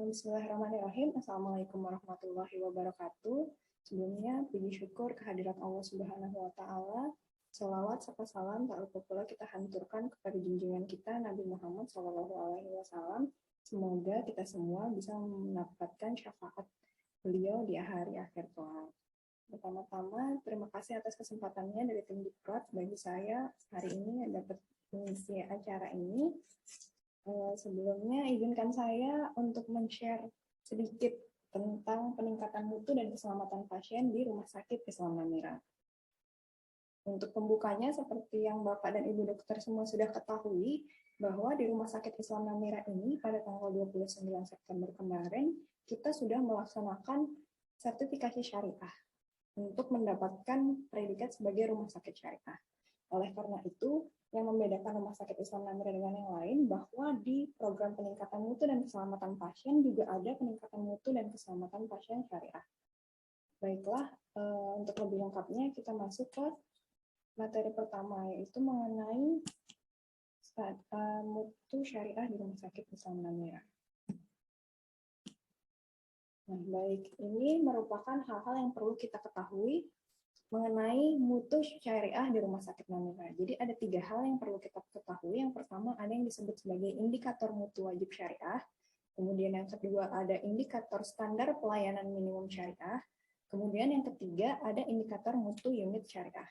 Bismillahirrahmanirrahim. Assalamualaikum warahmatullahi wabarakatuh. Sebelumnya, puji syukur kehadirat Allah Subhanahu wa Ta'ala. Salawat serta salam tak lupa pula kita haturkan kepada junjungan kita Nabi Muhammad SAW. Semoga kita semua bisa mendapatkan syafaat beliau di hari akhir kelak. Pertama-tama, terima kasih atas kesempatannya dari tim Diklat bagi saya hari ini dapat mengisi acara ini. Sebelumnya izinkan saya untuk men-share sedikit tentang peningkatan mutu dan keselamatan pasien di Rumah Sakit Islam Namira. Untuk pembukanya, seperti yang Bapak dan Ibu dokter semua sudah ketahui, bahwa di Rumah Sakit Islam Namira ini pada tanggal 29 September kemarin, kita sudah melaksanakan sertifikasi syariah untuk mendapatkan predikat sebagai rumah sakit syariah. Oleh karena itu, yang membedakan Rumah Sakit Islam Namira dengan yang lain, bahwa di program peningkatan mutu dan keselamatan pasien juga ada peningkatan mutu dan keselamatan pasien syariah. Baiklah, untuk lebih lengkapnya kita masuk ke materi pertama, yaitu mengenai mutu syariah di Rumah Sakit Islam Namira. Nah, baik, ini merupakan hal-hal yang perlu kita ketahui mengenai mutu syariah di Rumah Sakit Namira. Jadi ada 3 hal yang perlu kita ketahui. Yang pertama ada yang disebut sebagai indikator mutu wajib syariah. Kemudian yang kedua ada indikator standar pelayanan minimum syariah. Kemudian yang ketiga ada indikator mutu unit syariah.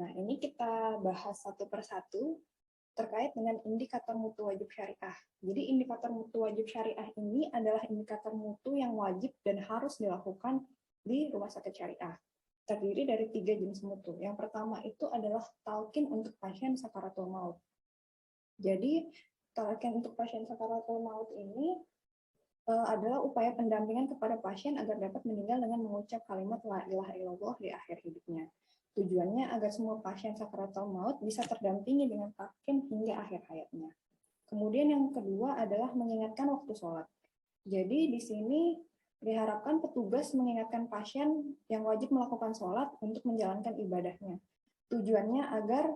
Nah, ini kita bahas satu persatu terkait dengan indikator mutu wajib syariah. Jadi indikator mutu wajib syariah ini adalah indikator mutu yang wajib dan harus dilakukan di rumah sakit syariah. Terdiri dari 3 jenis mutu. Yang pertama itu adalah talqin untuk pasien sakaratul maut. Jadi, talqin untuk pasien sakaratul maut ini adalah upaya pendampingan kepada pasien agar dapat meninggal dengan mengucap kalimat la ilaha illallah di akhir hidupnya. Tujuannya agar semua pasien sakaratul maut bisa terdampingi dengan talqin hingga akhir hayatnya. Kemudian yang kedua adalah mengingatkan waktu sholat. Jadi di sini diharapkan petugas mengingatkan pasien yang wajib melakukan sholat untuk menjalankan ibadahnya. Tujuannya agar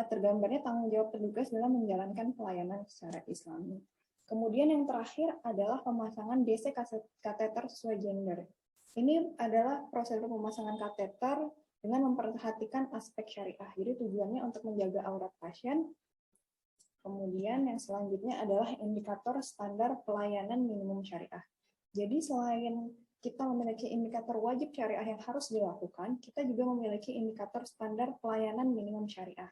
tergambarnya tanggung jawab petugas dalam menjalankan pelayanan secara Islami. Kemudian yang terakhir adalah pemasangan DC kateter sesuai gender. Ini adalah prosedur pemasangan kateter dengan memperhatikan aspek syariah. Jadi tujuannya untuk menjaga aurat pasien. Kemudian yang selanjutnya adalah indikator standar pelayanan minimum syariah. Jadi selain kita memiliki indikator wajib syariah yang harus dilakukan, kita juga memiliki indikator standar pelayanan minimum syariah.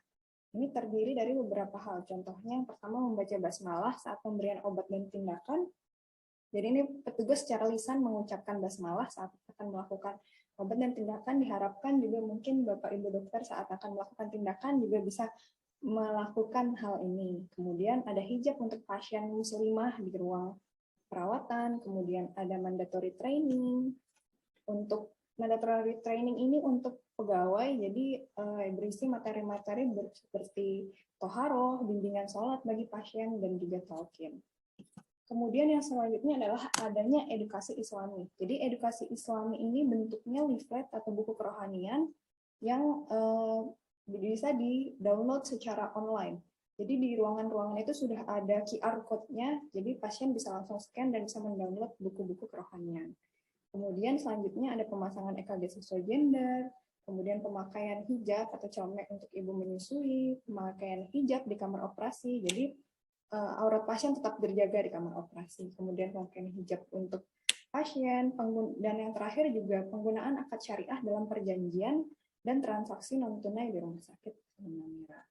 Ini terdiri dari beberapa hal. Contohnya yang pertama membaca basmalah saat pemberian obat dan tindakan. Jadi ini petugas secara lisan mengucapkan basmalah saat akan melakukan obat dan tindakan. Diharapkan juga mungkin Bapak Ibu dokter saat akan melakukan tindakan juga bisa melakukan hal ini. Kemudian ada hijab untuk pasien muslimah di ruang perawatan, kemudian ada mandatory training. Untuk mandatory training ini untuk pegawai, jadi berisi materi-materi seperti toharoh, bimbingan sholat bagi pasien, dan juga talqin. Kemudian yang selanjutnya adalah adanya edukasi Islami. Jadi edukasi Islami ini bentuknya leaflet atau buku kerohanian yang bisa di-download secara online. Jadi di ruangan-ruangan itu sudah ada QR code-nya, jadi pasien bisa langsung scan dan bisa mendownload buku-buku kerohanian. Kemudian selanjutnya ada pemasangan EKG sesuai gender, kemudian pemakaian hijab atau comek untuk ibu menyusui, pemakaian hijab di kamar operasi, jadi aurat pasien tetap terjaga di kamar operasi. Kemudian pemakaian hijab untuk pasien, dan yang terakhir juga penggunaan akad syariah dalam perjanjian dan transaksi non-tunai di rumah sakit Namira.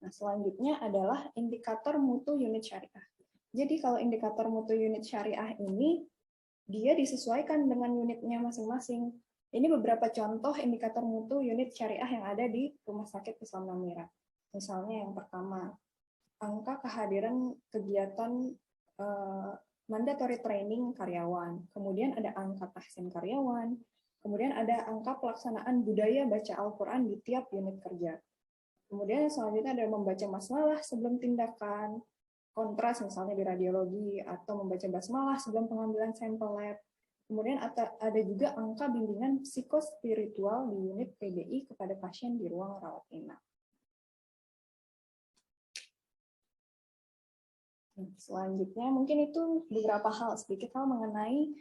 Nah, selanjutnya adalah indikator mutu unit syariah. Jadi kalau indikator mutu unit syariah ini, dia disesuaikan dengan unitnya masing-masing. Ini beberapa contoh indikator mutu unit syariah yang ada di Rumah Sakit Islam Namira. Misalnya yang pertama, angka kehadiran kegiatan mandatory training karyawan. Kemudian ada angka tahsin karyawan. Kemudian ada angka pelaksanaan budaya baca Al-Quran di tiap unit kerja. Kemudian selanjutnya ada membaca basmalah sebelum tindakan, kontras misalnya di radiologi, atau membaca basmalah sebelum pengambilan sampel lab. Kemudian ada juga angka bimbingan psikospiritual di unit PDI kepada pasien di ruang rawat inap. Selanjutnya mungkin itu beberapa sedikit hal mengenai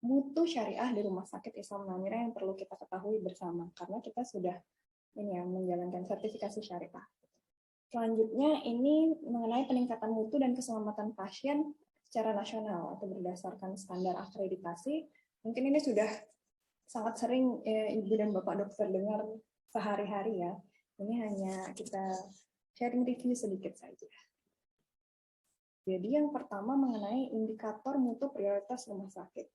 mutu syariah di Rumah Sakit Islam Namira yang perlu kita ketahui bersama, karena kita sudah menjalankan sertifikasi syariah. Selanjutnya ini mengenai peningkatan mutu dan keselamatan pasien secara nasional atau berdasarkan standar akreditasi. Mungkin ini sudah sangat sering Ibu dan Bapak dokter dengar sehari-hari ya. Ini hanya kita sharing review sedikit saja. Jadi yang pertama mengenai indikator mutu prioritas rumah sakit.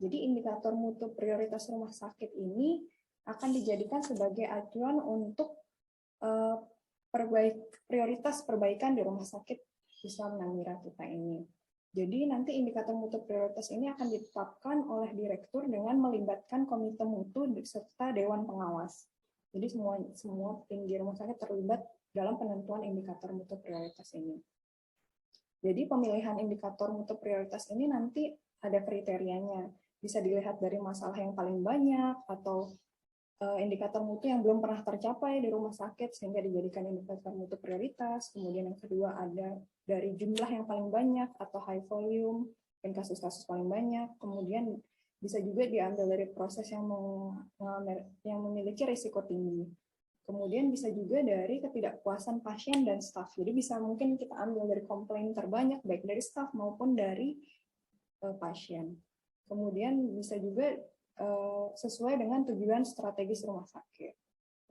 Jadi indikator mutu prioritas rumah sakit ini akan dijadikan sebagai acuan untuk prioritas perbaikan di Rumah Sakit Islam Namira kita ini. Jadi nanti indikator mutu prioritas ini akan ditetapkan oleh direktur dengan melibatkan komite mutu serta dewan pengawas. Jadi semua tim di rumah sakit terlibat dalam penentuan indikator mutu prioritas ini. Jadi pemilihan indikator mutu prioritas ini nanti ada kriterianya. Bisa dilihat dari masalah yang paling banyak atau indikator mutu yang belum pernah tercapai di rumah sakit sehingga dijadikan indikator mutu prioritas. Kemudian yang kedua ada dari jumlah yang paling banyak atau high volume dan kasus-kasus paling banyak. Kemudian bisa juga diambil dari proses yang memiliki risiko tinggi. Kemudian bisa juga dari ketidakpuasan pasien dan staf. Jadi bisa mungkin kita ambil dari komplain terbanyak, baik dari staf maupun dari pasien. Kemudian bisa juga sesuai dengan tujuan strategis rumah sakit.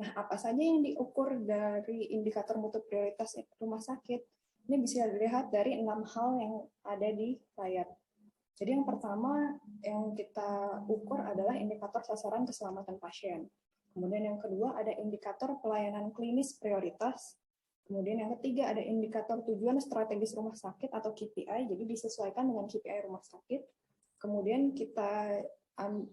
Nah, apa saja yang diukur dari indikator mutu prioritas rumah sakit? Ini bisa dilihat dari 6 hal yang ada di layar. Jadi yang pertama yang kita ukur adalah indikator sasaran keselamatan pasien. Kemudian yang kedua ada indikator pelayanan klinis prioritas. Kemudian yang ketiga ada indikator tujuan strategis rumah sakit atau KPI, jadi disesuaikan dengan KPI rumah sakit. Kemudian kita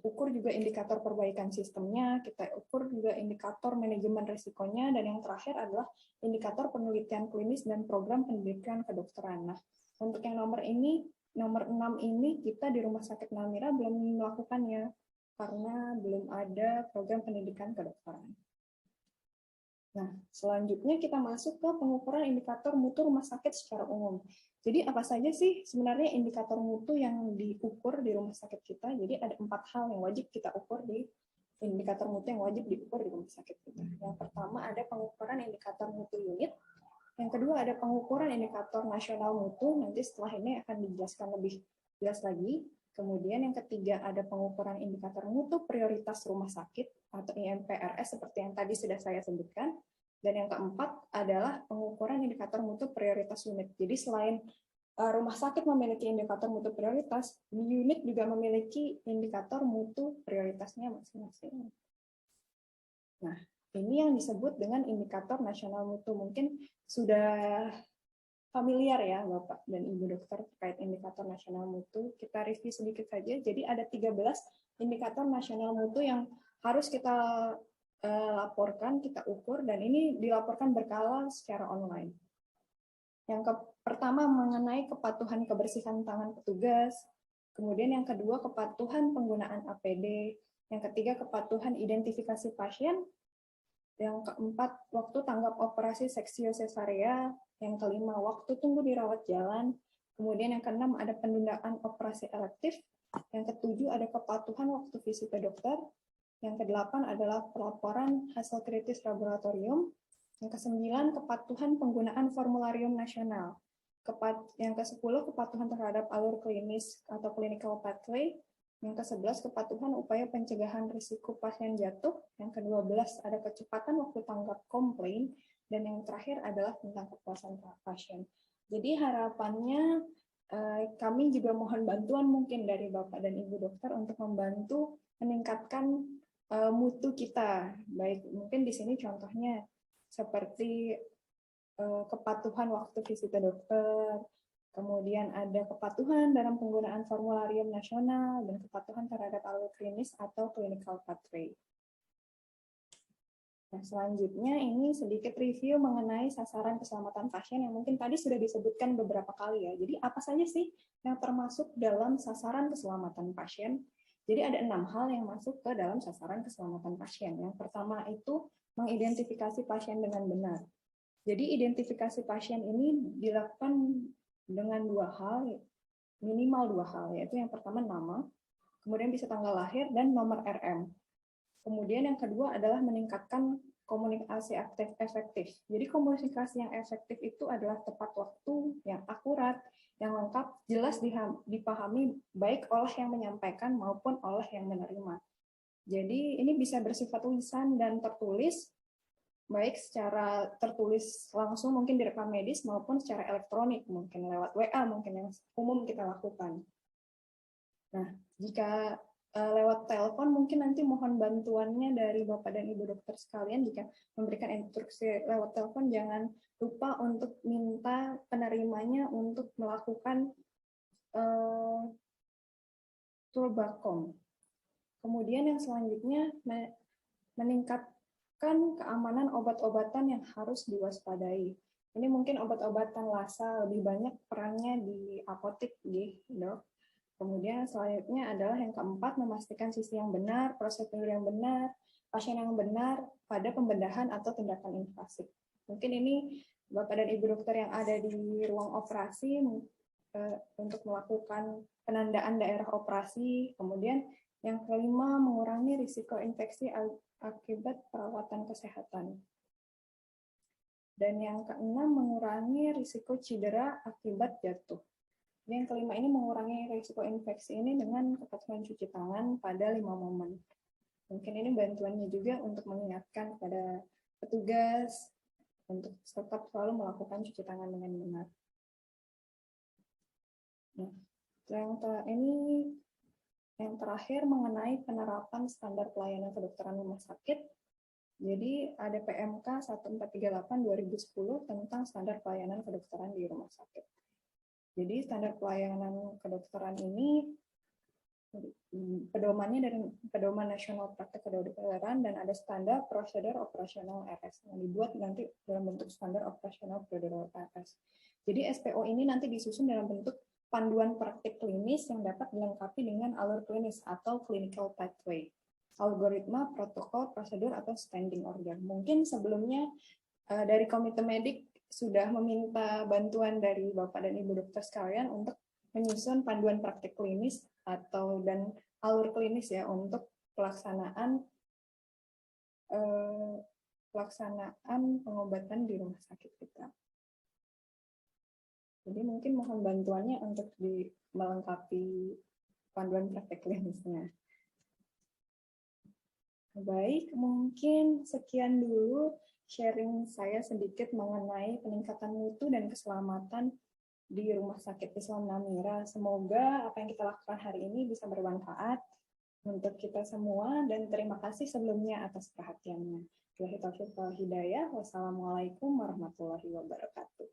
ukur juga indikator perbaikan sistemnya, kita ukur juga indikator manajemen risikonya, dan yang terakhir adalah indikator penelitian klinis dan program pendidikan kedokteran. Nah, untuk yang nomor 6 ini kita di Rumah Sakit Namira belum melakukannya, karena belum ada program pendidikan kedokteran. Nah, selanjutnya kita masuk ke pengukuran indikator mutu rumah sakit secara umum. Jadi apa saja sih sebenarnya indikator mutu yang diukur di rumah sakit kita? Jadi ada 4 hal yang wajib kita ukur di indikator mutu yang wajib diukur di rumah sakit kita. Yang pertama ada pengukuran indikator mutu unit. Yang kedua ada pengukuran indikator nasional mutu. Nanti setelah ini akan dijelaskan lebih jelas lagi. Kemudian yang ketiga ada pengukuran indikator mutu prioritas rumah sakit atau IMPRS seperti yang tadi sudah saya sebutkan. Dan yang keempat adalah pengukuran indikator mutu prioritas unit. Jadi selain rumah sakit memiliki indikator mutu prioritas, unit juga memiliki indikator mutu prioritasnya masing-masing. Nah, ini yang disebut dengan indikator nasional mutu. Mungkin sudah familiar ya Bapak dan Ibu dokter terkait indikator nasional mutu. Kita review sedikit saja. Jadi ada 13 indikator nasional mutu yang harus kita laporkan, kita ukur, dan ini dilaporkan berkala secara online. Yang pertama mengenai kepatuhan kebersihan tangan petugas, kemudian yang kedua kepatuhan penggunaan APD, yang ketiga kepatuhan identifikasi pasien, yang keempat waktu tanggap operasi seksio sesarea, yang kelima waktu tunggu di rawat jalan, kemudian yang keenam ada penundaan operasi elektif, yang ketujuh ada kepatuhan waktu visit ke dokter, yang kedelapan adalah pelaporan hasil kritis laboratorium, yang kesembilan kepatuhan penggunaan formularium nasional, yang ke-10 kepatuhan terhadap alur klinis atau clinical pathway, yang ke-11 kepatuhan upaya pencegahan risiko pasien jatuh, yang ke-12 ada kecepatan waktu tanggap komplain, dan yang terakhir adalah tentang kepuasan pasien. Jadi harapannya kami juga mohon bantuan mungkin dari Bapak dan Ibu dokter untuk membantu meningkatkan mutu kita. Baik, mungkin di sini contohnya seperti kepatuhan waktu visit ke dokter, kemudian ada kepatuhan dalam penggunaan formularium nasional, dan kepatuhan terhadap alur klinis atau clinical pathway. Nah, selanjutnya ini sedikit review mengenai sasaran keselamatan pasien yang mungkin tadi sudah disebutkan beberapa kali ya. Jadi apa saja sih yang termasuk dalam sasaran keselamatan pasien? Jadi ada 6 hal yang masuk ke dalam sasaran keselamatan pasien. Yang pertama itu mengidentifikasi pasien dengan benar. Jadi identifikasi pasien ini dilakukan dengan minimal dua hal, yaitu yang pertama nama, kemudian bisa tanggal lahir dan nomor RM. Kemudian yang kedua adalah meningkatkan komunikasi aktif efektif. Jadi komunikasi yang efektif itu adalah tepat waktu, yang akurat, yang lengkap, jelas dipahami baik oleh yang menyampaikan maupun oleh yang menerima. Jadi ini bisa bersifat tulisan dan tertulis, baik secara tertulis langsung mungkin di rekam medis maupun secara elektronik, mungkin lewat WA mungkin yang umum kita lakukan. Nah, jika lewat telepon mungkin nanti mohon bantuannya dari Bapak dan Ibu dokter sekalian. Jika memberikan instruksi lewat telepon, jangan lupa untuk minta penerimanya untuk melakukan Tulbakom. Kemudian yang selanjutnya meningkatkan keamanan obat-obatan yang harus diwaspadai. Ini mungkin obat-obatan LASA lebih banyak perannya di apotek, dok. Kemudian selanjutnya adalah yang keempat, memastikan sisi yang benar, prosedur yang benar, pasien yang benar pada pembedahan atau tindakan invasif. Mungkin ini Bapak dan Ibu dokter yang ada di ruang operasi untuk melakukan penandaan daerah operasi. Kemudian yang kelima, mengurangi risiko infeksi akibat perawatan kesehatan. Dan yang keenam, mengurangi risiko cedera akibat jatuh. Yang kelima ini mengurangi risiko infeksi ini dengan kepatuhan cuci tangan pada 5 momen. Mungkin ini bantuannya juga untuk mengingatkan kepada petugas untuk tetap selalu melakukan cuci tangan dengan benar. Nah, yang terakhir mengenai penerapan standar pelayanan kedokteran rumah sakit. Jadi ada PMK 1438/2010 tentang standar pelayanan kedokteran di rumah sakit. Jadi standar pelayanan kedokteran ini pedomannya dari Pedoman Nasional Praktek Kedokteran dan ada standar prosedur operasional RS yang dibuat nanti dalam bentuk standar operasional prosedur RS. Jadi SPO ini nanti disusun dalam bentuk panduan praktik klinis yang dapat dilengkapi dengan alur klinis atau clinical pathway, algoritma, protokol, prosedur, atau standing order. Mungkin sebelumnya dari Komite Medik sudah meminta bantuan dari Bapak dan Ibu dokter sekalian untuk menyusun panduan praktik klinis dan alur klinis ya untuk pelaksanaan pengobatan di rumah sakit kita. Jadi mungkin mohon bantuannya untuk melengkapi panduan praktek klinisnya. Baik, mungkin sekian dulu sharing saya sedikit mengenai peningkatan mutu dan keselamatan di Rumah Sakit Islam Namira. Semoga apa yang kita lakukan hari ini bisa bermanfaat untuk kita semua dan terima kasih sebelumnya atas perhatiannya. Wassalamualaikum warahmatullahi wabarakatuh.